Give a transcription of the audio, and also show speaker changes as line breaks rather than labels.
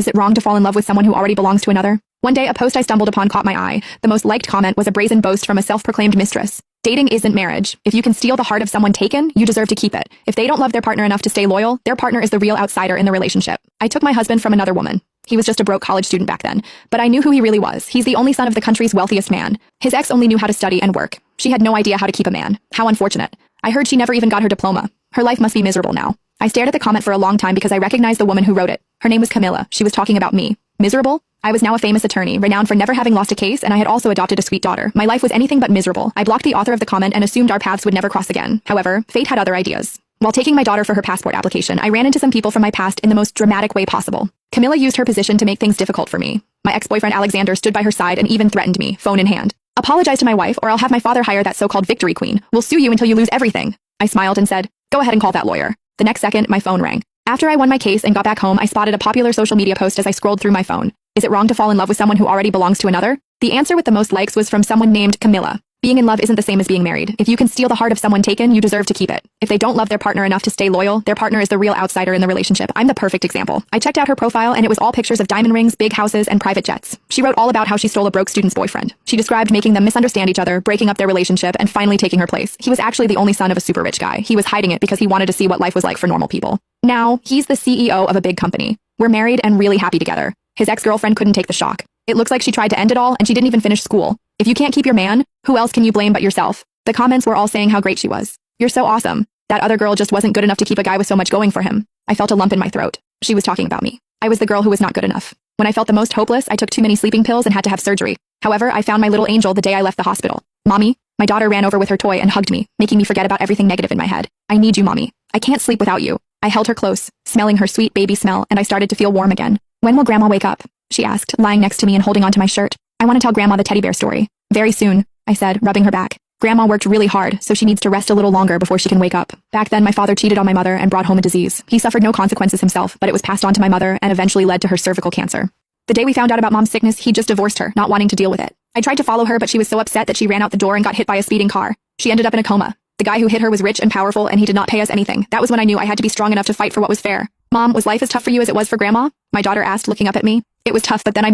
Is it wrong to fall in love with someone who already belongs to another? One day, a post I stumbled upon caught my eye. The most liked comment was a brazen boast from a self-proclaimed mistress. Dating isn't marriage. If you can steal the heart of someone taken, you deserve to keep it. If they don't love their partner enough to stay loyal, their partner is the real outsider in the relationship. I took my husband from another woman. He was just a broke college student back then, but I knew who he really was. He's the only son of the country's wealthiest man. His ex only knew how to study and work. She had no idea how to keep a man. How unfortunate. I heard she never even got her diploma. Her life must be miserable now. I stared at the comment for a long time because I recognized the woman who wrote it. Her name was Camilla. She was talking about me. Miserable? I was now a famous attorney, renowned for never having lost a case, and I had also adopted a sweet daughter. My life was anything but miserable. I blocked the author of the comment and assumed our paths would never cross again. However, fate had other ideas. While taking my daughter for her passport application, I ran into some people from my past in the most dramatic way possible. Camilla used her position to make things difficult for me. My ex-boyfriend Alexander stood by her side and even threatened me, phone in hand. Apologize to my wife, or I'll have my father hire that so-called victory queen. We'll sue you until you lose everything. I smiled and said, go ahead and call that lawyer. The next second, my phone rang. After I won my case and got back home, I spotted a popular social media post as I scrolled through my phone. Is it wrong to fall in love with someone who already belongs to another? The answer with the most likes was from someone named Camilla. Being in love isn't the same as being married. If you can steal the heart of someone taken, you deserve to keep it. If they don't love their partner enough to stay loyal, their partner is the real outsider in the relationship. I'm the perfect example. I checked out her profile and it was all pictures of diamond rings, big houses, and private jets. She wrote all about how she stole a broke student's boyfriend. She described making them misunderstand each other, breaking up their relationship, and finally taking her place. He was actually the only son of a super rich guy. He was hiding it because he wanted to see what life was like for normal people. Now, he's the CEO of a big company. We're married and really happy together. His ex-girlfriend couldn't take the shock. It looks like she tried to end it all and she didn't even finish school. If you can't keep your man, who else can you blame but yourself? The comments were all saying how great she was. You're so awesome. That other girl just wasn't good enough to keep a guy with so much going for him. I felt a lump in my throat. She was talking about me. I was the girl who was not good enough. When I felt the most hopeless, I took too many sleeping pills and had to have surgery. However, I found my little angel the day I left the hospital. Mommy? My daughter ran over with her toy and hugged me, making me forget about everything negative in my head. I need you, Mommy. I can't sleep without you. I held her close, smelling her sweet baby smell, and I started to feel warm again. When will Grandma wake up? She asked, lying next to me and holding onto my shirt. I want to tell Grandma the teddy bear story. Very soon, I said, rubbing her back. Grandma worked really hard, so she needs to rest a little longer before she can wake up. Back then, my father cheated on my mother and brought home a disease. He suffered no consequences himself, but it was passed on to my mother and eventually led to her cervical cancer. The day we found out about Mom's sickness, he just divorced her, not wanting to deal with it. I tried to follow her, but she was so upset that she ran out the door and got hit by a speeding car. She ended up in a coma. The guy who hit her was rich and powerful, and he did not pay us anything. That was when I knew I had to be strong enough to fight for what was fair. Mom, was life as tough for you as it was for Grandma? My daughter asked, looking up at me. It was tough, but then I